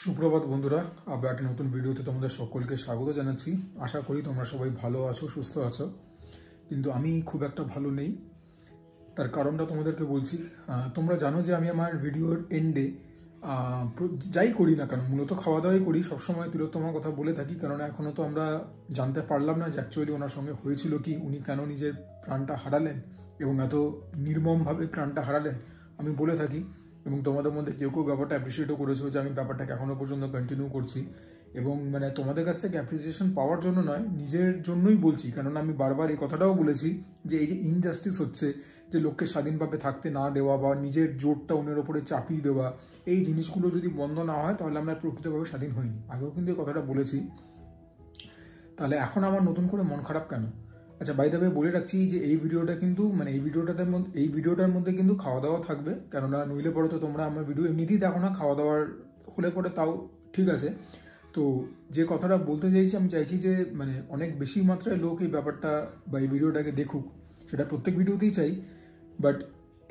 সুপ্রভাত বন্ধুরা, আবার একটা নতুন ভিডিওতে তোমাদের সকলকে স্বাগত জানাচ্ছি। আশা করি তোমরা সবাই ভালো আছো, সুস্থ আছো। কিন্তু আমি খুব একটা ভালো নেই। তার কারণটা তোমাদেরকে বলছি। তোমরা জানো যে আমি আমার ভিডিওর এন্ডে যাই করি না কেন, মূলত খাওয়া দাওয়াই করি, সবসময় তিলোত্তমার কথা বলে থাকি। কারণ এখনও তো আমরা জানতে পারলাম না যে অ্যাকচুয়ালি ওনার সঙ্গে হয়েছিল কি, উনি কেন নিজের প্রাণটা হারালেন এবং এত নির্মমভাবে প্রাণটা হারালেন। আমি বলে থাকি এবং তোমাদের মধ্যে কেউ কেউ ব্যাপারটা অ্যাপ্রিসিয়েটও করেছো যে আমি ব্যাপারটাকে এখনও পর্যন্ত কন্টিনিউ করছি। এবং মানে তোমাদের কাছ থেকে অ্যাপ্রিসিয়েশন পাওয়ার জন্য নয়, নিজের জন্যই বলছি। কারণ আমি বারবার এই কথাটাও বলেছি যে এই যে ইনজাস্টিস হচ্ছে, যে লোককে স্বাধীনভাবে থাকতে না দেওয়া বা নিজের জোরটা অন্যের ওপরে চাপিয়ে দেওয়া, এই জিনিসগুলো যদি বন্ধ না হয় তাহলে আমরা প্রকৃতভাবে স্বাধীন হইনি। আগেও কিন্তু এই কথাটা বলেছি। তাহলে এখন আমার নতুন করে মন খারাপ কেন? আচ্ছা, বাই দ্য ওয়ে বলে রাখছি যে এই ভিডিওটা কিন্তু এই ভিডিওটার মধ্যে কিন্তু খাওয়া দাওয়া থাকবে। কেননা নইলে পরে তো তোমরা আমার ভিডিও এমনিতেই দেখো না, খাওয়া দাওয়ার হলে পরে তাও ঠিক আছে। তো যে কথাটা বলতে চাইছি, আমি চাইছি যে মানে অনেক বেশি মাত্রায় লোক এই ব্যাপারটা বা এই ভিডিওটাকে দেখুক। সেটা প্রত্যেক ভিডিওতেই চাই, বাট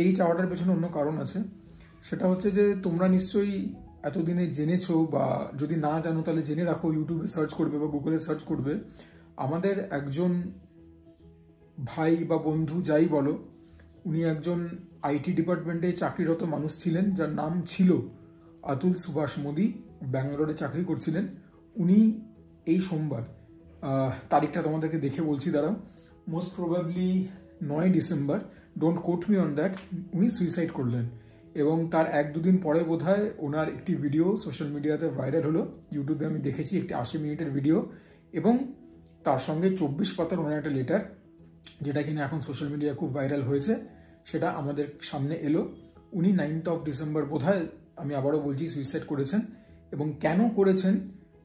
এই চাওয়াটার পেছনে অন্য কারণ আছে। সেটা হচ্ছে যে তোমরা নিশ্চয়ই এতদিনে জেনেছো, বা যদি না জানো তাহলে জেনে রাখো, ইউটিউবে সার্চ করবে বা গুগলে সার্চ করবে। আমাদের একজন ভাই বা বন্ধু যাই বলো, উনি একজন আইটি ডিপার্টমেন্টে চাকরিরত মানুষ ছিলেন, যার নাম ছিল আতুল সুভাষ মোদি। ব্যাঙ্গালোরে চাকরি করছিলেন উনি। এই সোমবার, তারিখটা তোমাদেরকে দেখে বলছি দাঁড়াও, most probably 9 December, don't quote me on that, উনি সুইসাইড করলেন। এবং তার 1-2 দিন পরে বোধহয় ওনার একটি ভিডিও সোশ্যাল মিডিয়াতে ভাইরাল হলো। ইউটিউবে আমি দেখেছি একটি 80 মিনিটের ভিডিও, এবং তার সঙ্গে 24 পাতার ওনার একটা লেটার, যেটা কিনা এখন সোশ্যাল মিডিয়ায় খুব ভাইরাল হয়েছে, সেটা আমাদের সামনে এলো। উনি 9th ডিসেম্বর বোধহয়, আমি আবারও বলছি, সুইসাইড করেছেন। এবং কেন করেছেন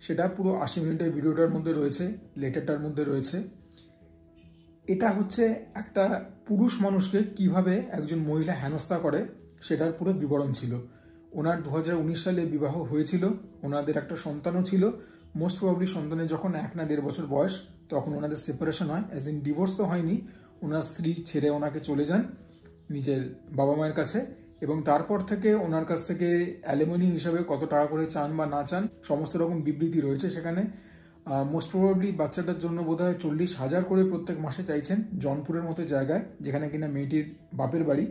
সেটা পুরো 80 মিনিটের ভিডিওটার মধ্যে রয়েছে, লেটারটার মধ্যে রয়েছে। এটা হচ্ছে একটা পুরুষ মানুষকে কিভাবে একজন মহিলা হেনস্থা করে সেটার পুরো বিবরণ ছিল। ওনার 2019 সালে বিবাহ হয়েছিল, ওনাদের একটা সন্তানও ছিল। মোস্ট প্রবাবলি সন্তানের যখন 1 না 1.5 বছর বয়স, তখন ওনাদের সেপারেশন হয়। অ্যাজ ইন ডিভোর্স তো হয়নি, ওনার স্ত্রী ছেড়ে ওনাকে চলে যান নিজের বাবা মায়ের কাছে। এবং তারপর থেকে ওনার কাছ থেকে অ্যালিমনি হিসাবে কত টাকা করে চান বা না চান, সমস্ত রকম বিবৃতি রয়েছে সেখানে। মোস্ট প্রবাবলি বাচ্চাটার জন্য বোধহয় 40,000 করে প্রত্যেক মাসে চাইছেন, জনপুরের মতো জায়গায়, যেখানে কিনা মেয়েটির বাপের বাড়ি।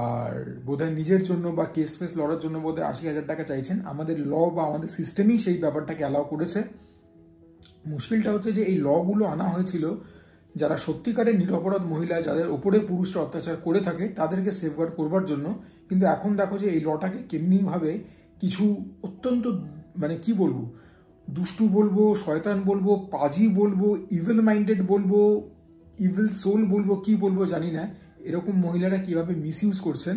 আর বোধহয় নিজের জন্য বা কেস ফেস লড়ার জন্য বোধহয় 80,000 টাকা চাইছেন। আমাদের ল বা আমাদের সিস্টেমই সেই ব্যাপারটাকে অ্যালাউ করেছে। মুশকিলটা হচ্ছে যে এই লগুলো আনা হয়েছিল যারা সত্যিকারের নিরপরাধ মহিলা, যাদের ওপরে পুরুষরা অত্যাচার করে থাকে, তাদেরকে সেফগার্ড করবার জন্য। কিন্তু এখন দেখো যে এই লটাকে কেমনিভাবে কিছু অত্যন্ত, মানে কি বলবো, দুষ্টু বলবো, শয়তান বলবো, পাজি বলবো, ইভিল মাইন্ডেড বলবো, ইভিল সোল বলবো, কি বলবো জানি না, এরকম মহিলারা কিভাবে মিসইউজ করছেন।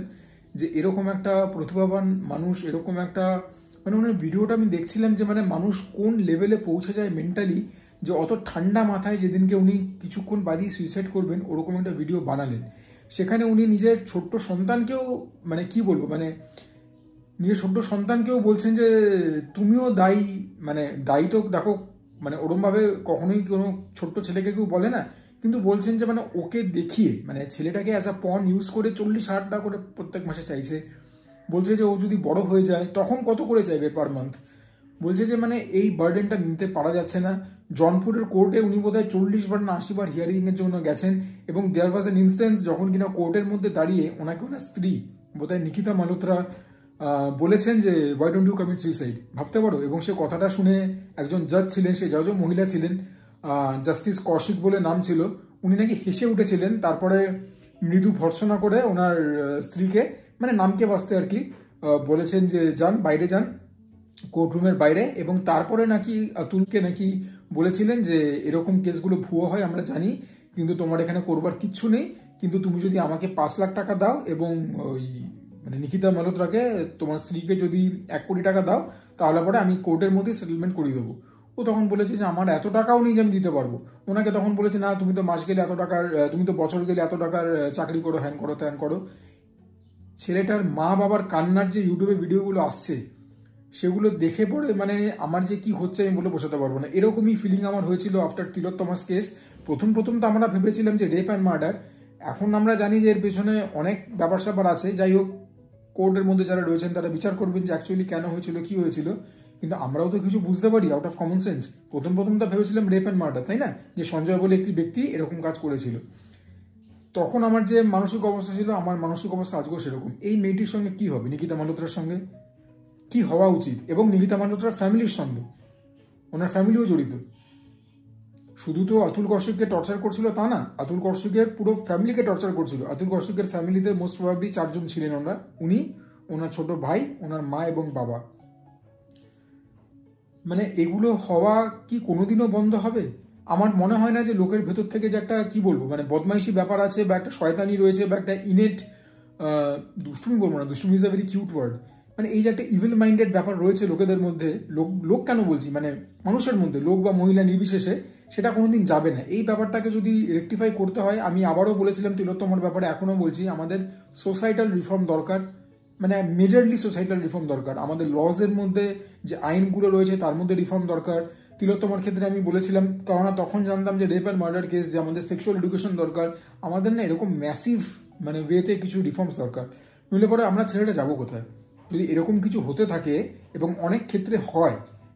যে এরকম একটা প্রতিভাবান মানুষ, এরকম একটা, মানে ওনার ভিডিওটা আমি দেখছিলাম যে মানে মানুষ কোন লেভেলে পৌঁছে যায় মেন্টালি, যে অত ঠান্ডা মাথায় যেদিনকে উনি কিছুক্ষণ বাদেই সুইসাইড করবেন ওরকম একটা ভিডিও বানালেন। সেখানে উনি নিজের ছোট্ট সন্তানকেও, মানে কি বলবো, মানে নিজের ছোট্ট সন্তানকেও বলছেন যে তুমিও দায়ী। মানে দায়ী তো দেখো, মানে ওরমভাবে কখনোই কোনো ছোট্ট ছেলেকে কেউ বলে না, কিন্তু বলছেন যে মানে ওকে দেখিয়ে, মানে ছেলেটাকে অ্যাজ আ পন ইউজ করে 40,000 টাকা করে প্রত্যেক মাসে চাইছে। বলছে যে ও যদি বড় হয়ে যায় তখন কত করে চাইবে পার মান্থ। বলছে যে মানে এই বার্ডেনটা নিতে পারা যাচ্ছে না। জনপুরের কোর্টে উনি বোধহয় 40 বার না 80 বার হিয়ারিং এর জন্য গেছেন। এবং দেয়ার ওয়াজ অ্যান ইনস্ট্যান্স যখন কিনা কোর্টের মধ্যে দাঁড়িয়ে ওনাকে ওনার স্ত্রী বোধহয় নিকিতা মালহোত্রা বলেছেন যে why don't you commit suicide, ভাবতে পারো। এবং সে কথাটা শুনে একজন জাজ ছিলেন, সেই জাজও মহিলা ছিলেন, জাস্টিস কৌশিক বলে নাম ছিল, উনি নাকি হেসে উঠেছিলেন। তারপরে মৃদু ভর্ৎসনা করে ওনার স্ত্রীকে, মানে নামকে বাঁচতে আর কি, বলেছেন যে যান, বাইরে যান, কোর্টরুমের বাইরে। এবং তারপরে নাকি আতুলকে নাকি বলেছিলেন যে এরকম কেসগুলো ভুয়ো হয় আমরা জানি, কিন্তু তোমার এখানে করবার কিচ্ছু নেই, কিন্তু তুমি যদি আমাকে 5 লাখ টাকা দাও এবং ওই মানে নিকিতা মালহোত্রাকে, তোমার স্ত্রীকে যদি 1 কোটি টাকা দাও, তাহলে পরে আমি কোর্টের মধ্যে সেটেলমেন্ট করিয়ে দেবো। ও তখন বলেছে যে আমার এত টাকাও নেই যে আমি দিতে পারবো। ওনাকে তখন বলেছে না, তুমি তো মাস গেলে এত টাকার, তুমি তো বছর গেলে এত টাকার চাকরি করো, হ্যান করো, ত্যান করো। ছেলেটার মা বাবার কান্নার যে ইউটিউবে ভিডিওগুলো আসছে, সেগুলো দেখে পড়ে মানে আমার যে কি হচ্ছে আমি বলে বোঝাতে পারবো না। এরকমই ফিলিং আমার হয়েছিল আফটার তিলোত্তমাস কেস। প্রথম তো আমরা ভেবেছিলাম যে রেপ অ্যান্ড মার্ডার, এখন আমরা জানি যে এর পেছনে অনেক ব্যাপার স্যাপার আছে। যাই হোক, কোর্টের মধ্যে যারা রয়েছেন তারা বিচার করবেন যে অ্যাকচুয়ালি কেন হয়েছিল, কি হয়েছিল। কিন্তু আমরাও তো কিছু বুঝতে পারি আউট অফ কমন সেন্স। প্রথম তো ভেবেছিলাম রেপ অ্যান্ড মার্ডার, তাই না, যে সঞ্জয় বলে একটি ব্যক্তি এরকম কাজ করেছিল। তখন আমার যে মানসিক অবস্থা ছিল, আমার মানসিক অবস্থা আজকেও সেরকম। এই মেয়েটির সঙ্গে কি হবে, নিকিতা মালহোত্রার সঙ্গে কি হওয়া উচিত, এবং নিকিতা মালহোত্রার ফ্যামিলির সঙ্গে, ওনার ফ্যামিলিও জড়িত। শুধু তো অতুল কৌশিককে টর্চার করছিল তা না, অতুল কৌশিকের পুরো ফ্যামিলিকে টর্চার করছিল। অতুল কৌশিকের ফ্যামিলিতে মোস্ট প্রবাবলি 4 জন ছিলেন ওনারা, উনি, ওনার ছোট ভাই, ওনার মা এবং বাবা। মানে এগুলো হওয়া কি কোনোদিনও বন্ধ হবে? আমার মনে হয় না যে লোকের ভেতর থেকে যে একটা কি বলবো মানে বদমাইশি ব্যাপার আছে, বা একটা শয়তানি রয়েছে, বা একটা ইনেট দুষ্টুমি বলবো না, দুষ্টুমি is a very cute word, মানে এই যে একটা ইভিল মাইন্ডেড ব্যাপার রয়েছে লোকেদের মধ্যে, লোক কেন বলছি, মানে মানুষের মধ্যে, লোক বা মহিলা নির্বিশেষে, সেটা কোনোদিন যাবে না। এই ব্যাপারটাকে যদি রেকটিফাই করতে হয়, আমি আবারও বলেছিলাম তিলোত্তমার ব্যাপারে, এখনো বলছি, আমাদের সোসাইটাল রিফর্ম দরকার, মানে মেজরলি সোসাইটাল রিফর্ম দরকার। আমাদের লজের মধ্যে যে আইনগুলো রয়েছে তার মধ্যে রিফর্ম দরকার। তিলোত্তমার ক্ষেত্রে আমি বলেছিলাম, কারণ তখন জানতাম যে রেপ অ্যান্ড মার্ডার কেস, যে আমাদের সেক্সুয়াল এডুকেশন দরকার, আমাদের না এরকম ম্যাসিভ মানে ওয়েতে কিছু রিফর্মস দরকার। নইলে পরে আমরা ছেলেটা যাবো কোথায়? যদি এরকম কিছু হতে থাকে, এবং অনেক ক্ষেত্রে হয়,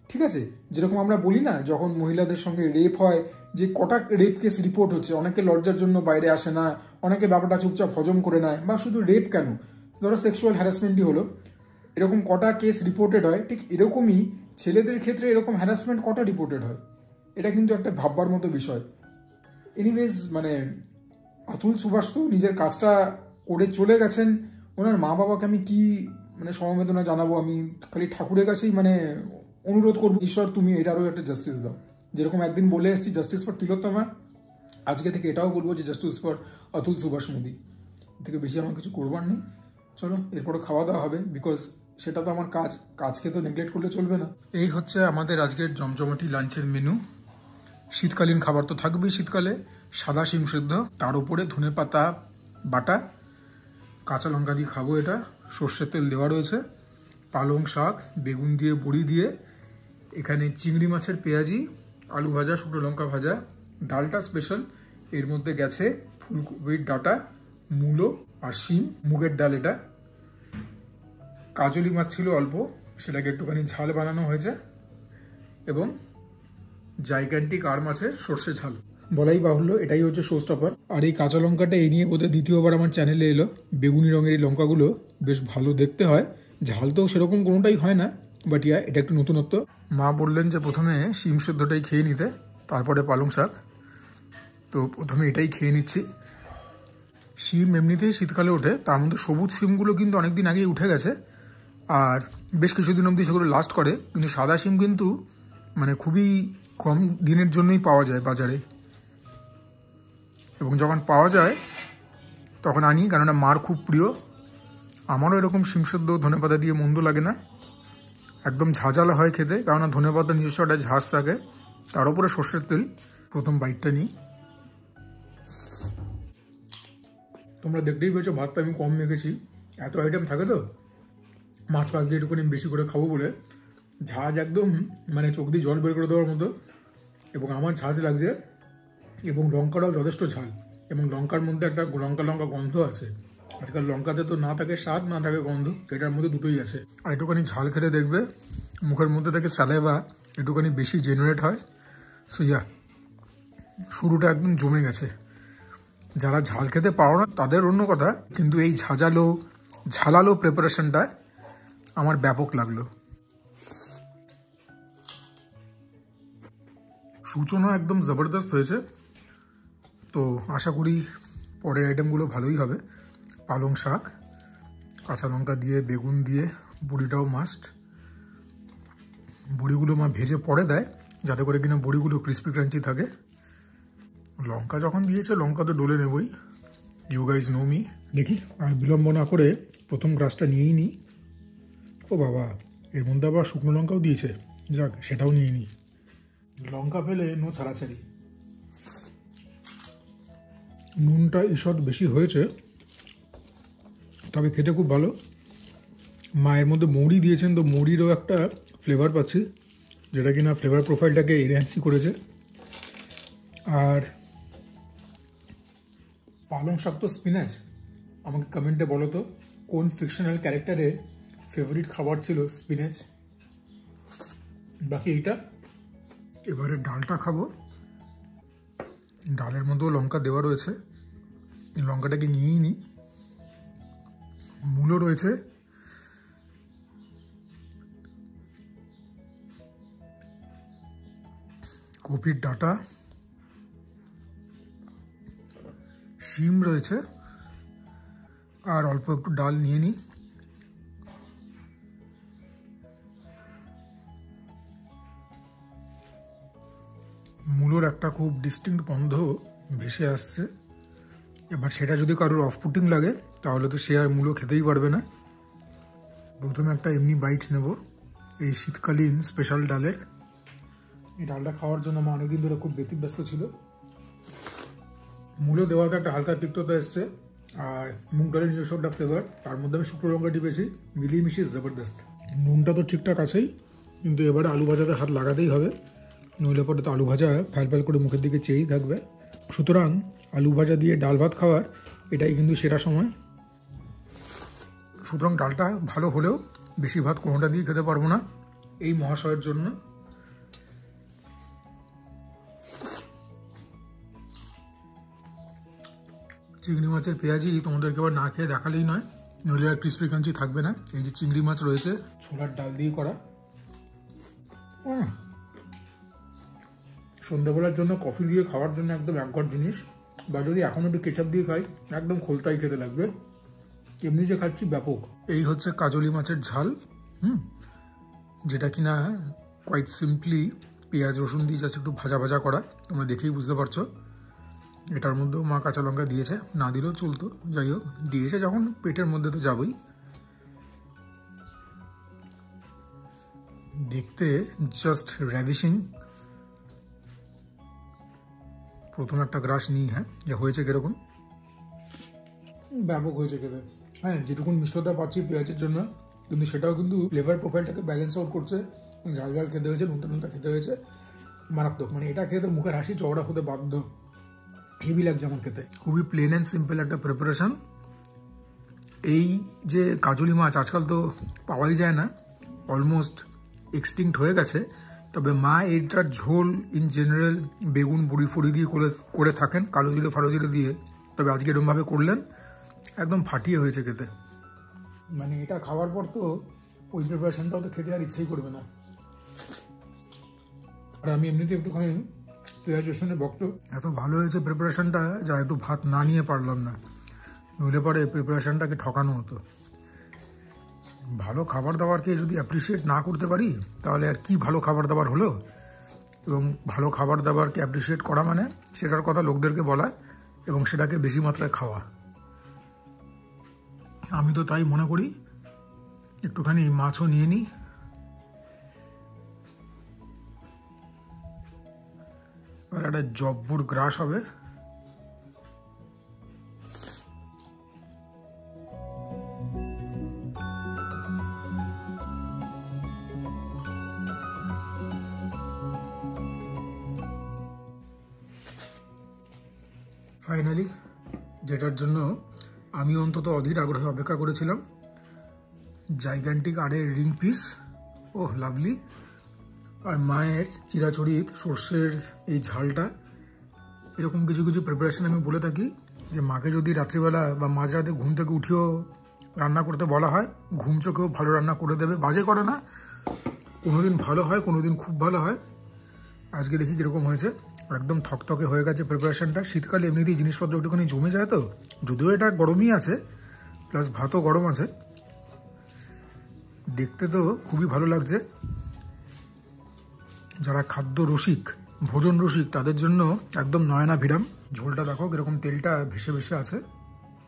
ঠিক আছে, যেরকম আমরা বলি না, যখন মহিলাদের সঙ্গে রেপ হয়, যে কটা রেপ কেস রিপোর্ট হচ্ছে, অনেকে লজ্জার জন্য বাইরে আসে না, অনেকে ব্যাপারটা চুপচাপ হজম করে নেয়, বা শুধু রেপ কেন, ধরো সেক্সুয়াল হ্যারাসমেন্টই হলো, এরকম কটা কেস রিপোর্টেড হয়। ঠিক এরকমই ছেলেদের ক্ষেত্রে এরকম হ্যারাসমেন্ট কটা রিপোর্টেড হয়, এটা কিন্তু একটা ভাববার মতো বিষয়। এনিওয়েজ, মানে অতুল সুভাষ তো নিজের কাজটা করে চলে গেছেন। ওনার মা বাবাকে আমি কি মানে সমবেদনা জানাবো, আমি খালি ঠাকুরের কাছেই মানে অনুরোধ করবো, ঈশ্বর তুমি এটারও একটা জাস্টিস দাও। যেরকম একদিন বলে এসেছি জাস্টিস ফর তিলোত্তমা, আজকে থেকে এটাও বলবো যে জাস্টিস ফর অতুল সুভাষ মোদী। থেকে বেশি আমার কিছু করবার নেই। চলো এরপরে খাওয়া দাওয়া হবে, বিকজ সেটা তো আমার কাজকে তো নেগলেক্ট করলে চলবে না। এই হচ্ছে আমাদের আজকের জমজমাটি লাঞ্চের মেনু। শীতকালীন খাবার তো থাকবেই শীতকালে, সাদা শিম সেদ্ধ, তার উপরে ধনেপাতা বাটা, কাঁচা লঙ্কা দিয়ে খাবো, এটা সর্ষের তেল দেওয়া রয়েছে, পালং শাক, বেগুন দিয়ে, বড়ি দিয়ে, এখানে চিংড়ি মাছের পেঁয়াজি, আলু ভাজা, শুকনো লঙ্কা ভাজা, ডালটা স্পেশাল, এর মধ্যে গেছে ফুলকপির ডাঁটা, মূলো আর শিম, মুগের ডাল, এটা কাজলি মাছ ছিল অল্প, সেটাকে একটুখানি ঝাল বানানো হয়েছে, এবং জাইগ্যান্টিক আর মাছের সর্ষে ঝাল। বলাই বাহুল্য এটাই হচ্ছে শো স্টপার। আর এই কাঁচা লঙ্কাটা এই নিয়ে বোধহয় দ্বিতীয়বার আমার চ্যানেলে এলো। বেগুনি রঙের এই লঙ্কাগুলো বেশ ভালো দেখতে হয়, ঝাল তো সেরকম কোনোটাই হয় না, বাট ইয়া এটা একটু নতুনত্ব। মা বললেন যে প্রথমে শিম সেদ্ধটাই খেয়ে নিতে, তারপরে পালং শাক, তো প্রথমে এটাই খেয়ে নিচ্ছি। শিম এমনিতেই শীতকালে ওঠে, তার মধ্যে সবুজ শিমগুলো কিন্তু অনেকদিন আগেই উঠে গেছে, আর বেশ কিছুদিন অবধি সেগুলো লাস্ট করে, কিন্তু সাদা শিম কিন্তু মানে খুবই কম দিনের জন্যই পাওয়া যায় বাজারে, এবং যখন পাওয়া যায় তখন আনি, কেননা মার খুব প্রিয়। আমারও এরকম শিম সেদ্ধ ধনেপাতা দিয়ে মন্দ লাগে না, একদম ঝাঁঝালো হয় খেতে, কেননা ধনেপাতা নিজস্ব একটা ঝাঁজ থাকে, তার উপরে সর্ষের তেল। প্রথম বাইটটা নিই। তোমরা দেখতেই পেয়েছো ভাতটা আমি কম মেখেছি, এত আইটেম থাকে তো, মাছ ফাছ দিয়ে একটুখানি বেশি করে খাবো বলে, ঝাঁজ একদম মানে চোখ দিয়ে জল বের করে দেওয়ার মতো, এবং আমার ঝাঁজ লাগছে, এবং লঙ্কাটাও যথেষ্ট ঝাল, এবং লঙ্কার মধ্যে একটা লঙ্কা গন্ধ আছে। আজকাল লঙ্কাতে তো না থাকে স্বাদ, না থাকে গন্ধ, এটার মধ্যে দুটোই আছে। আর একটুখানি ঝাল খেতে দেখবে মুখের মধ্যে থেকে স্যালাইভা একটুখানি বেশি জেনারেট হয়। সো ইয়া, শুরুটা একদম জমে গেছে। যারা ঝাল খেতে পারো না তাদের অন্য কথা, কিন্তু এই ঝালালো প্রিপারেশনটা আমার ব্যাপক লাগলো। সূচনা একদম জবরদস্ত হয়েছে, তো আশা করি পরের আইটেমগুলো ভালোই হবে। পালং শাক, কাঁচা লঙ্কা দিয়ে, বেগুন দিয়ে, বড়িটাও মাস্ট। বড়িগুলো মা ভেজে পরে দেয়, যাতে করে কিনা বড়িগুলো ক্রিস্পি ক্রাঞ্চি থাকে। লঙ্কা যখন দিয়েছে লঙ্কা তো ডলে নেবই, ইউ গাইজ নো মি। দেখি আর বিলম্ব না করে প্রথম গ্রাসটা নিয়েই নিই। ও বাবা, এর মধ্যে আবার শুকনো লঙ্কাও দিয়েছে, যাক সেটাও নিয়ে নিই। লঙ্কা ফেলে নো ছাড়াছাড়ি। নুনটা ঈষৎ বেশি হয়েছে, তবে খেতে খুব ভালো। মায়ের মধ্যে মৌরি দিয়েছেন, তো মৌরিরও একটা ফ্লেভার পাচ্ছি, যেটা কিনা ফ্লেভার প্রোফাইলটাকে এনহ্যান্সই করেছে। আর পালং শাক তো স্পিনাচ, আমাকে কমেন্টে বলো তো কোন ফিকশনাল ক্যারেক্টারের ফেভারিট খাবার ছিল স্পিনাচ। বাকি এইটা। এবারে ডালটা খাবো। ডালের মধ্যেও লঙ্কা দেওয়া রয়েছে, লঙ্কাটাকে নিয়েই নিই। মূলো রয়েছে, কপির ডাঁটা, শিম রয়েছে, আর অল্প একটু ডাল নিয়ে নিই। মূলোর একটা খুব ডিস্টিংক্ট গন্ধ ভেসে আসছে। এবার সেটা যদি কারোর অফ পুটিং লাগে তাহলে তো সে আর মূলো খেতেই পারবে না। প্রথমে একটা এমনি বাইট নেব এই শীতকালীন স্পেশাল ডালের। এই ডালটা খাওয়ার জন্য মা অনেকদিন ধরে খুব ব্যতিব্যস্ত ছিল। মূলো দেওয়াতে একটা হালকা তিক্ততা এসছে, আর মুগ ডালের নিজস্ব একটা ফ্লেভার, তার মধ্যে আমি শুকনো লঙ্কা টিপেছি, মিলিয়ে মিশিয়ে জবরদস্ত। নুনটা তো ঠিকঠাক আছেই, কিন্তু এবারে আলু ভাজাতে হাত লাগাতেই হবে, নইলে পরে তো আলু ভাজা ফ্যাল ফ্যাল করে মুখের দিকে চেয়েই থাকবে। সুতরাং আলু ভাজা দিয়ে ডাল ভাত খাওয়ার এটাই কিন্তু সেরা সময়। সুতরাং ডালটা ভালো হলেও বেশি ভাত কোনোটা দিয়ে খেতে পারবো না এই মহাশয়ের জন্য। চিংড়ি মাছের পেঁয়াজি তোমাদেরকে আবার না খেয়ে দেখালেই নয়, নইলে আর ক্রিসপি ক্রাঞ্চি থাকবে না। এই যে চিংড়ি মাছ রয়েছে ছোলার ডাল দিয়ে করা, সন্ধ্যাবেলার জন্য কফি দিয়ে খাওয়ার জন্য একদম একঘর জিনিস। বা যদি এখন একটু কেচাপ দিয়ে খাই একদম খোলতাই খেতে লাগবে। এমনি যে খাচ্ছি ব্যাপক। এই হচ্ছে কাজলি মাছের ঝাল, যেটা কিনা কোয়াইট সিম্পলি পেঁয়াজ রসুন দিয়ে যাচ্ছে একটু ভাজা ভাজা করা, তোমরা দেখেই বুঝতে পারছো। এটার মধ্যেও মা কাঁচা লঙ্কা দিয়েছে, না দিলেও চলতো, যাই হোক দিয়েছে যখন পেটের মধ্যে তো যাবই। দেখতে জাস্ট র্যাভিশিং। প্রথম একটা গ্রাস নিই, হ্যাঁ যে হয়েছে কিরকম, ব্যাপক হয়েছে খেতে। হ্যাঁ যেটুকুন মিষ্টতা পাচ্ছি পেঁয়াজের জন্য, কিন্তু সেটাও কিন্তু ফ্লেভার প্রোফাইলটাকে ব্যালেন্স আউট করছে। ঝাল ঝাল খেতে হয়েছে, নুনটা নুনটা খেতে হয়েছে, মারাত্মক। মানে এটা খেতে মুখের হাসি চওড়া হতে বাধ্য, হেভি লাগছে আমার খেতে। খুবই প্লেন অ্যান্ড সিম্পল একটা প্রিপারেশন। এই যে কাজলি মাছ আজকাল তো পাওয়াই যায় না, অলমোস্ট এক্সটিংক্ট হয়ে গেছে। তবে মা এইটার ঝোল ইন জেনারেল বেগুন বড়ি ফড়ি দিয়ে করে থাকেন, কালো জিরে ফালো জিরে দিয়ে। তবে আজকে এরকমভাবে করলেন, একদম ফাটিয়ে হয়েছে খেতে। মানে এটা খাওয়ার পর তো ওই প্রিপারেশনটাও তো খেতে আর ইচ্ছেই করবে না। আর আমি এমনিতে একটুখানি পেঁয়াজ রসুনের ভক্ত। এত ভালো হয়েছে প্রিপারেশনটা, যা একটু ভাত না নিয়ে পারলাম না, নইলে পরে প্রিপারেশনটাকে ঠকানো হতো। ভালো খাবার দাবারকে যদি অ্যাপ্রিসিয়েট না করতে পারি তাহলে আর কি ভালো খাবার দাবার হলো। এবং ভালো খাবার দাবারকে অ্যাপ্রিসিয়েট করা মানে সেটার কথা লোকদেরকে বলা এবং সেটাকে বেশি মাত্রায় খাওয়া। আমি তো তাই মনে করি। একটুখানি মাছও নিয়ে নিই। আর একটা জব্বর গ্রাস হবে। ফাইনালি যেটার জন্য আমি অন্তত অধীর আগ্রহে অপেক্ষা করেছিলাম, জাইগ্যান্টিক আড়ের রিং পিস, ওহ লাভলি। আর মায়ের চিরাচরিত সর্ষের এই ঝালটা। এরকম কিছু কিছু প্রিপারেশন আমি বলে থাকি যে মাকে যদি রাত্রিবেলা বা মাঝরাতে ঘুম থেকে উঠিও রান্না করতে বলা হয়, ঘুম চোখেও ভালো রান্না করে দেবে, বাজে করে না। কোনোদিন ভালো হয়, কোনোদিন খুব ভালো হয়। আজকে দেখি কীরকম হয়েছে, একদম থকথকে হয়ে গেছে প্রিপারেশনটা। শীতকালে এমনিতেই জিনিসপত্র একটুখানি জমে যায় তো, যদিও এটা গরমই আছে, প্লাস ভাতও গরম আছে। দেখতে তো খুবই ভালো লাগছে। যারা খাদ্য রসিক, ভোজন রসিক, তাদের জন্য একদম নয়নাভিরাম। ঝোলটা দেখো কিরকম তেলটা ভেসে ভেসে আছে।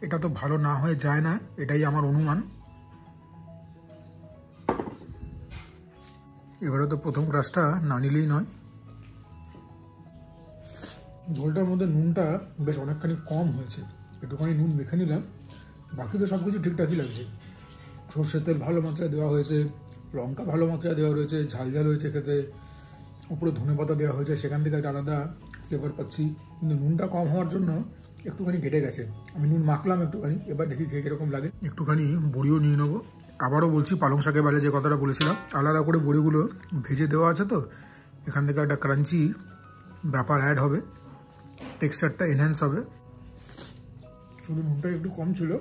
এটা তো ভালো না হয়ে যায় না, এটাই আমার অনুমান। এবারে তো প্রথম গ্রাসটা না নিলেই নয়। ঝোলটার মধ্যে নুনটা বেশ অনেকখানি কম হয়েছে, একটুখানি নুন মেখে নিলাম। বাকি তো সব কিছু ঠিকঠাকই লাগছে। সর্ষের তেল ভালো মাত্রায় দেওয়া হয়েছে, লঙ্কা ভালো মাত্রায় দেওয়া রয়েছে, ঝাল ঝাল হয়েছে খেতে, উপরে ধনে পাতা দেওয়া হয়েছে, সেখান থেকে একটা আলাদা ফ্লেভার পাচ্ছি। কিন্তু নুনটা কম হওয়ার জন্য একটুখানি ঘেটে গেছে। আমি নুন মাখলাম একটুখানি, এবার দেখি খেয়ে কীরকম লাগে। একটুখানি বড়িও নিয়ে নেবো। আবারও বলছি, পালং শাকের বাইরে যে কথাটা বলেছিলাম, আলাদা করে বড়িগুলো ভেজে দেওয়া আছে, তো এখান থেকে একটা ক্রাঞ্চি ব্যাপার অ্যাড হবে, টেক্সচারটা এনহ্যান্স হবে। শুধু নুনটা একটু কম ছিল,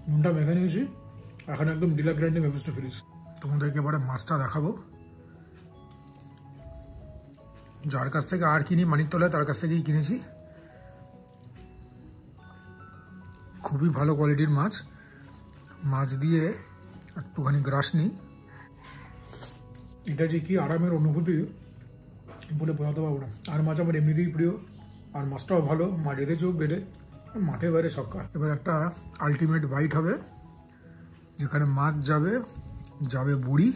নুনটা মেখে নিয়েছি, এখন একদম ডিলা গ্রাইন্ডে মেফিস্টো ফিনিশ। তোমাদেরকে এবারে মাছটা দেখাবো। যার কাছ থেকে আর কিনি মানিকতলায়, তার কাছ থেকেই কিনেছি। খুবই ভালো কোয়ালিটির মাছ। মাছ দিয়ে একটুখানি গ্রাস নিই। এটা যে কি আরামের অনুভূতি বলে বোঝাতে পারবো না। আর মাছ আমার এমনিতেই প্রিয়, আর মাছটাও ভালো। মা রেঁধেছেও বেড়ে, মাঠে বাইরে সক্কা। এবার একটা আলটিমেট বাইট হবে, যেখানে মাছ যাবে, যাবে বড়ি,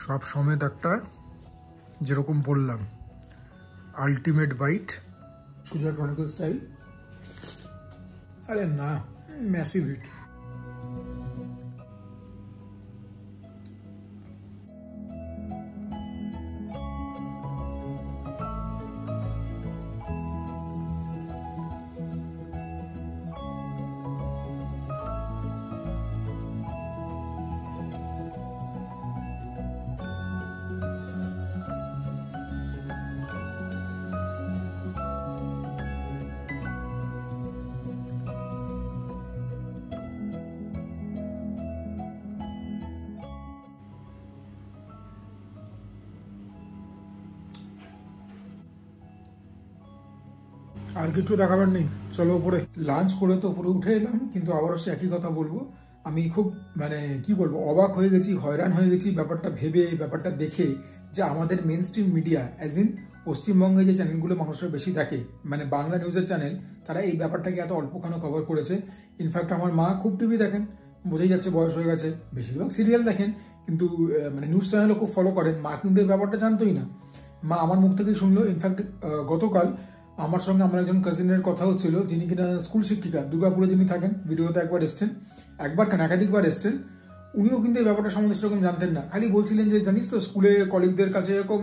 সব সমেত একটা, যেরকম বললাম, আলটিমেট বাইট, সুজা ক্রনিকল স্টাইল। আরে না, ম্যাসিভ হিট। আর কিছু দেখাবার নেই, চলো উপরে। লাঞ্চ করে তো উপরে উঠে এলাম, কিন্তু আবারও সে একই কথা বলবো। আমি খুব কি বলবো, অবাক হয়ে গেছি, হয়রান হয়ে গেছি ব্যাপারটা ভেবে, ব্যাপারটা দেখে, যে আমাদের mainstream media as in পশ্চিমবঙ্গে যে চ্যানেলগুলো মানুষরা বেশি দেখে, বাংলা নিউজের চ্যানেল, তারা এই ব্যাপারটাকে এত অল্পখানো কভার করেছে। ইনফ্যাক্ট আমার মা খুব টিভি দেখেন, বোঝাই যাচ্ছে বয়স হয়ে গেছে, বেশিরভাগ সিরিয়াল দেখেন, কিন্তু নিউজ চ্যানেলও খুব ফলো করেন। মা কিন্তু এই ব্যাপারটা জানতোই না, মা আমার মুখ থেকেই শুনলো। ইনফ্যাক্ট গতকাল আমার সঙ্গে আমার একজন কাজিনের কথা হচ্ছিল, যিনি কিনা স্কুল শিক্ষিকা, দুর্গাপুরে যিনি থাকেন, ভিডিওতে একবার এসছেন, একবার কেন একাধিকবার এসছেন। উনিও কিন্তু এই ব্যাপারটা সম্বন্ধে সেরকম জানতেন না, খালি বলছিলেন যে জানিস তো স্কুলে কলিগদের কাছে এরকম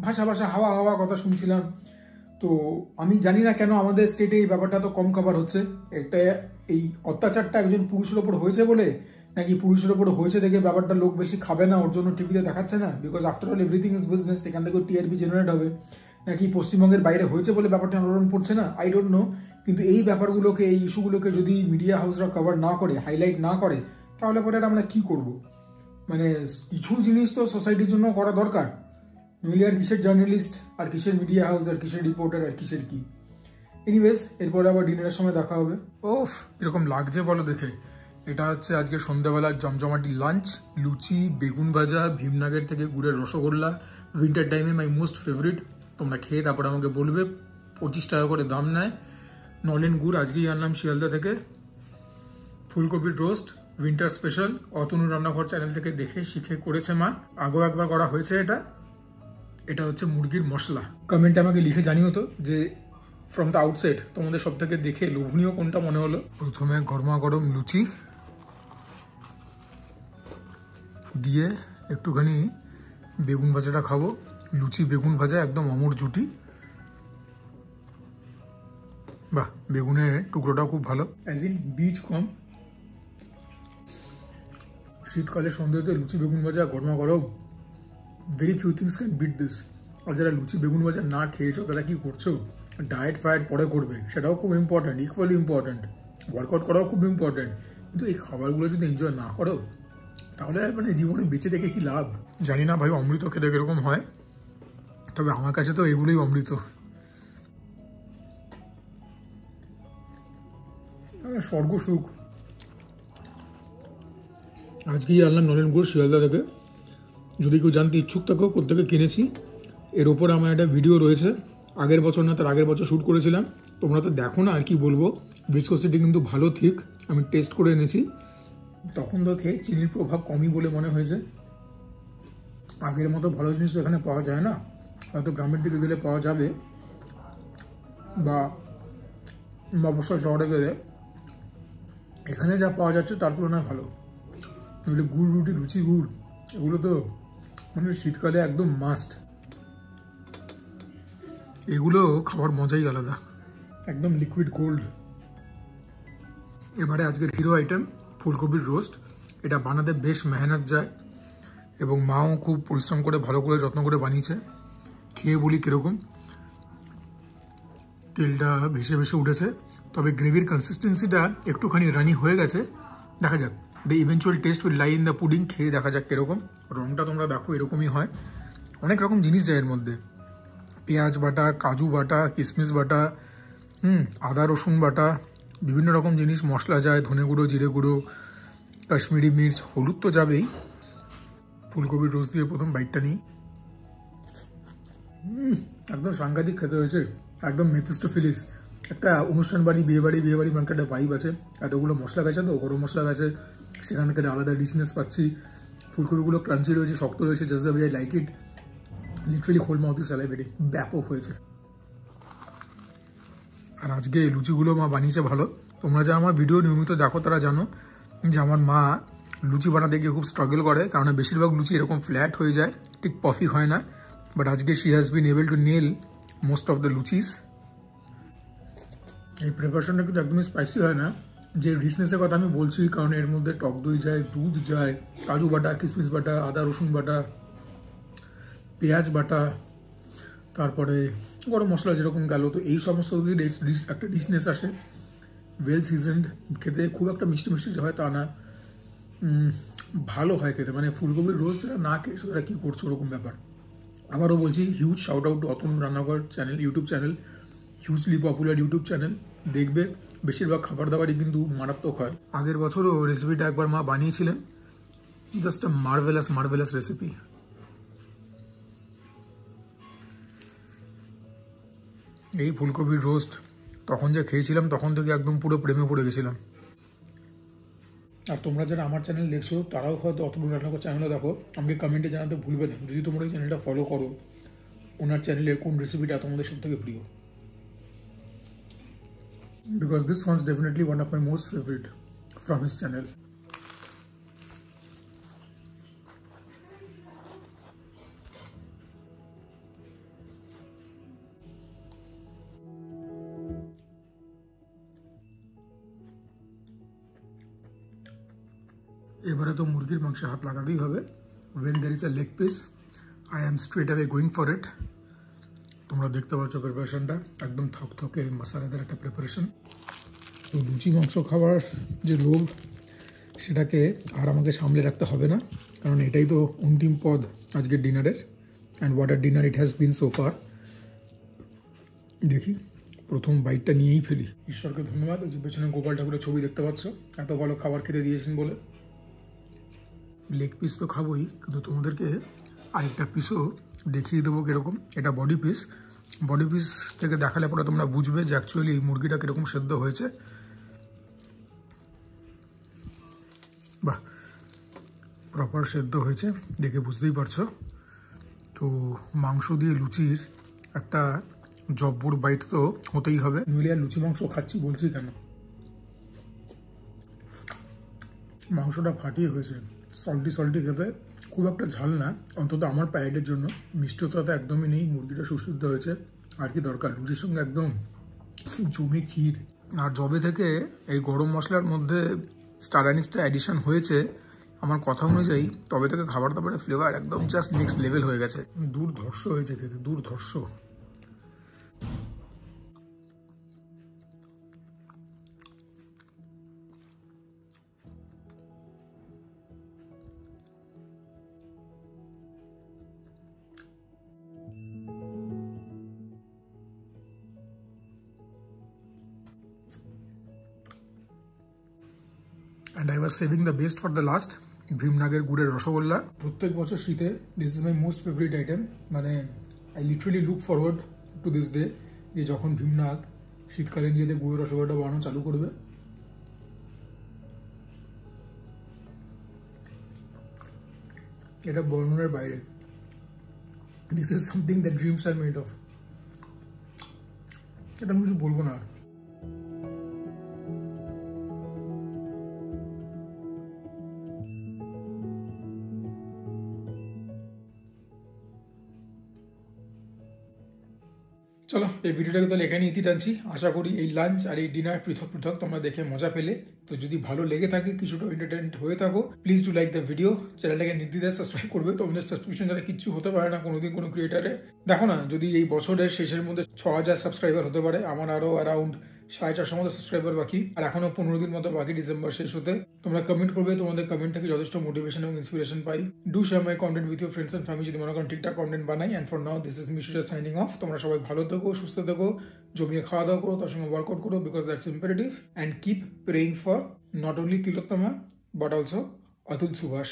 ভাষা হাওয়া হাওয়া কথা শুনছিলাম। তো আমি জানি না কেন আমাদের স্টেটে এই ব্যাপারটা তো কম কভার হচ্ছে। একটা এই অত্যাচারটা একজন পুরুষের ওপর হয়েছে বলে, নাকি পুরুষের ওপর হয়েছে দেখে ব্যাপারটা লোক বেশি খাবে না, ওর জন্য টিভিতে দেখাচ্ছে না, because after all everything is business, সেখান থেকে টিআরপি জেনারেট হবে, নাকি পশ্চিমবঙ্গের বাইরে হয়েছে বলে ব্যাপারটা আলোড়ন পড়ছে না, আই ডোন্ট নো। কিন্তু এই ব্যাপারগুলোকে, এই ইস্যুগুলোকে যদি মিডিয়া হাউসরা কভার না করে, হাইলাইট না করে, তাহলে পরে আমরা কি করব? কিছু জিনিস তো সোসাইটির জন্য করা দরকার, নইলে আর কিসের জার্নালিস্ট, আর কিসের মিডিয়া হাউস, আর কিসের রিপোর্টার, আর কিসের কি। এনিওয়েজ, এরপরে আবার ডিনারের সময় দেখা হবে। ওফ, এরকম লাগছে বলো দেখে। এটা হচ্ছে আজকে সন্ধ্যাবেলার জমজমাটি লাঞ্চ। লুচি, বেগুন ভাজা, ভীমনগর থেকে গুড়ের রসগোল্লা, উইন্টার টাইমে মাই মোস্ট ফেভারিট। তোমরা খেয়ে তারপরে আমাকে বলবে। 25 টাকা করে দাম নেয়। নলেন গুড় আজকেই আনলাম শিয়ালদা থেকে। ফুলকপির roast, winter special, Atanu Rannaghar channel থেকে দেখে শিখে করেছে মা, আগেও একবার করা হয়েছে। এটা হচ্ছে মুরগির মশলা। কমেন্টে আমাকে লিখে জানিও তো যে ফ্রম দ্য আউটসাইড তোমাদের সব থেকে দেখে লোভনীয় কোনটা মনে হলো। প্রথমে গরমা গরম লুচি দিয়ে একটুখানি বেগুন ভাজাটা খাবো। লুচি বেগুন ভাজা একদম অমর জুটি। বাহ, বেগুনের টুকরোটাও খুব ভালো, অ্যাজ ইন বীজ কম। শীতকালে সন্ধ্যেতে লুচি বেগুন ভাজা গরমা গরম, very few things can beat this. আর যারা লুচি বেগুন ভাজা না খেয়েছো তারা কি করছো? ডায়েট ফায়েট পরে করবে, সেটাও খুব ইম্পর্ট্যান্ট, ইকুয়ালি ইম্পর্ট্যান্ট। ওয়ার্কআউট করাও খুব ইম্পর্ট্যান্ট, কিন্তু এই খাবারগুলো যদি এনজয় না করো, তাহলে জীবনে বেঁচে থেকে কি লাভ? জানি না ভাই অমৃত খেতে কিরকম হয়, তবে আমার কাছে তো এগুলোই অমৃত। স্বর্গ সুখ। আজকেই আনলাম নলেন গুড় শিয়ালদা থেকে। যদি কেউ জানতে ইচ্ছুক থাকো কোত্থেকে কিনেছি, এর ওপরে আমার একটা ভিডিও রয়েছে, আগের বছর না তার আগের বছর শ্যুট করেছিলাম। তোমরা তো দেখো না, আর কি বলবো। ভিসকসিটি কিন্তু ভালো ঠিক, আমি টেস্ট করে এনেছি। তখন তো খেয়ে চিনির প্রভাব কমই বলে মনে হয়েছে। আগের মতো ভালো জিনিস তো এখানে পাওয়া যায় না, হয়তো গ্রামের দিকে গেলে পাওয়া যাবে, বা মফস্বল শহরে গেলে। এখানে যা পাওয়া যাচ্ছে তার তুলনায় ভালো। নইলে গুড় রুটি, লুচি গুড়, এগুলো তো শীতকালে একদম মাস্ট। এগুলো খাবার মজাই আলাদা। একদম লিকুইড গোল্ড। এবারে আজকের হিরো আইটেম ফুলকপির রোস্ট। এটা বানাতে বেশ মেহনত যায় এবং মাও খুব পরিশ্রম করে ভালো করে যত্ন করে বানিয়েছে। খেয়ে বলি কীরকম। তেলটা ভেসে ভেসে উঠেছে, তবে গ্রেভির কনসিস্টেন্সিটা একটুখানি রানি হয়ে গেছে। দেখা যাক, the eventual taste will lie in the pudding. খেয়ে দেখা যাক কীরকম। রঙটা তোমরা দেখো এরকমই হয়। অনেক রকম জিনিস যায় এর মধ্যে, পেঁয়াজ বাটা, কাজু বাটা, কিশমিশ বাটা, আদা রসুন বাটা, বিভিন্ন রকম জিনিস মশলা যায়, ধনে গুঁড়ো, জিরে গুঁড়ো, কাশ্মীরি মির্চ, হলুদ তো যাবেই। ফুলকপির রোস্ট দিয়ে প্রথম বাইটটা নিই। একদম সাংঘাতিক খেতে হয়েছে, একদম মেফিস্টোফিলিস। একটা অনুষ্ঠান বাড়ি, বিয়ে বাড়ি মানে একটা ভাইব আছে। এতগুলো মশলা গেছে, তো গরম মশলা গেছে, সেখান থেকে আলাদা ডিশনেস পাচ্ছি। ফুলকপিগুলো ক্রাঞ্চি রয়েছে, শক্ত রয়েছে, just the way I like it. Literally whole mouth is salivating, ব্যাপক হয়েছে। আর আজকে লুচিগুলো মা বানিয়েছে ভালো। তোমরা যারা আমার ভিডিও নিয়মিত দেখো তারা জানো যে আমার মা লুচি বানাতে গিয়ে খুব স্ট্রাগল করে, কারণ বেশিরভাগ লুচি এরকম ফ্ল্যাট হয়ে যায়, ঠিক পফি হয় না। বাট আজকে she has been able to nail most of the luchis. এই প্রিপারেশনটা কিন্তু একদমই স্পাইসি হয় না, যে রিচনেসের কথা আমি বলছি, কারণ এর মধ্যে টক দই যায়, দুধ যায়, কাজু বাটা, কিশমিশ বাটা, আদা রসুন বাটা, পেঁয়াজ বাটা, তারপরে গরম মশলা যেরকম গেল, তো এই সমস্ত একটা রিচনেস আসে। ওয়েল সিজনড, খেতে খুব একটা মিষ্টি মিষ্টি হয় তা না, ভালো হয় খেতে। মানে ফুলকপির রোস্ট যারা না খেয়ে সেটা কী করছো ওরকম ব্যাপার। আবারও বলছি, huge shout out to Atanu Rannaghar channel, YouTube channel, hugely popular YouTube channel. দেখবে বেশিরভাগ খাবার দাবারই কিন্তু মারাত্মক হয়। আগের বছরও রেসিপিটা একবার মা বানিয়েছিলেন, জাস্ট আ মার্ভেলাস রেসিপি। এই ফুলকপির রোস্ট তখন যে খেয়েছিলাম, তখন থেকে একদম পুরো প্রেমে পড়ে গেছিলাম। আর তোমরা যারা আমার চ্যানেল দেখছো তারাও হয়তো অতনু রান্নাঘর চ্যানেলও দেখো, আমাকে কমেন্টে জানাতে ভুলবে না যদি তোমরা এই চ্যানেলটা ফলো করো, ওনার চ্যানেলের কোন রেসিপিটা তোমাদের সব থেকে প্রিয়। Because this one's definitely one of my most favorite from his channel. এবারে তো মুরগির মাংসে হাত লাগাতেই হবে। when there is a leg piece I am straight away going for it. তোমরা দেখতে পাচ্ছ প্রিপারেশনটা একদম থকথকে মশলাদার একটা প্রিপারেশন। তো লুচি মাংস খাওয়ার যে লোভ, সেটাকে আর আমাকে সামলে রাখতে হবে না, কারণ এটাই তো অন্তিম পদ আজকের ডিনারের। And what are dinner it has been so far. দেখি প্রথম বাইটটা নিয়েই ফেলি। ঈশ্বরকে ধন্যবাদ, ওই যে পেছনে গোপাল ঠাকুরের ছবি দেখতে পাচ্ছ, এত ভালো খাবার খেতে দিয়েছেন বলে। লেগ পিস তো খাবোই, কিন্তু তোমাদেরকে আরেকটা পিসও দেখিয়ে দেবো কীরকম। এটা বডি পিস। বডি পিস থেকে দেখালে পরে তোমরা বুঝবে যে অ্যাকচুয়ালি মুরগিটা কীরকম সেদ্ধ হয়েছে। বাহ, প্রপার সেদ্ধ হয়েছে, দেখে বুঝতেই পারছো। তো মাংস দিয়ে লুচির একটা জব্বর বাইট তো হতেই হবে, নইলে আর লুচি মাংস খাচ্ছি বলছি কেন। মাংসটা ফাটিয়ে হয়েছে, সল্টি খেতে, খুব একটা ঝাল না, অন্তত আমার প্যালেটের জন্য। মিষ্টতা তো একদমই নেই, মুরগিটা সুসিদ্ধ হয়েছে, আর কি দরকার। লুচির সঙ্গে একদম জমে ক্ষীর। আর যবে থেকে এই গরম মশলার মধ্যে স্টার অ্যানিসটা অ্যাডিশন হয়েছে আমার কথা অনুযায়ী, তবে থেকে খাবার দাবারের ফ্লেভার একদম জাস্ট নেক্সট লেভেল হয়ে গেছে। দুর্ধর্ষ হয়েছে খেতে, দুর্ধর্ষ। And I was saving the best for the last, ভীমনাগের গুড়ের রসগোল্লা। প্রত্যেক বছর শীতে this is my most favourite item. মানে I literally look forward to this day, যে যখন ভীমনাগ শীতকালে নিজেদের গুড়ের রসগোল্লাটা বানানো চালু করবে। এটা বর্ণনার বাইরে। This is something that dreams are made of. এটা আমি কিছু বলবো না আর। চলো এই ভিডিওটাকে তাহলে এখানে ইতি টানছি। আশা করি এই লাঞ্চ আর এই ডিনার পৃথক পৃথক তোমরা দেখে মজা পেলে। তো যদি ভালো লেগে থাকে, কিছুটা এন্টারটেনড হয়ে থাকো, please do like the video. চ্যানেলটাকে নির্দ্বিধায় সাবস্ক্রাইব করবে। তোমাদের সাবস্ক্রিপশন ছাড়া কিচ্ছু হতে পারে না কোনোদিন কোনো ক্রিয়েটারে। দেখো না, যদি এই বছরের শেষের মধ্যে 6000 সাবস্ক্রাইবার হতে পারে, আমার আরো অ্যারাউন্ড 450 মতো সাবস্ক্রাইবার বাকি, আর এখনো 15 দিন মতো বাকি ডিসেম্বর শেষ হতে। তোমরা কমেন্ট করবে, তোমাদের কমেন্ট থেকে যথেষ্ট মোটিভেশন এবং ইন্সপিরেশন পাই। Do share my content with your friends and family যদি মনে করেন ঠিকঠাক কন্টেন্ট বানাই। And for now this is Mishuja signing off. তোমরা সবাই ভালো থেকো, সুস্থ থেকো, জমিয়ে খাওয়া দাওয়া করো, তার সঙ্গে ওয়ার্কআউট করো, because that's imperative. And keep praying for not only Tilottama but also Atul Subhash.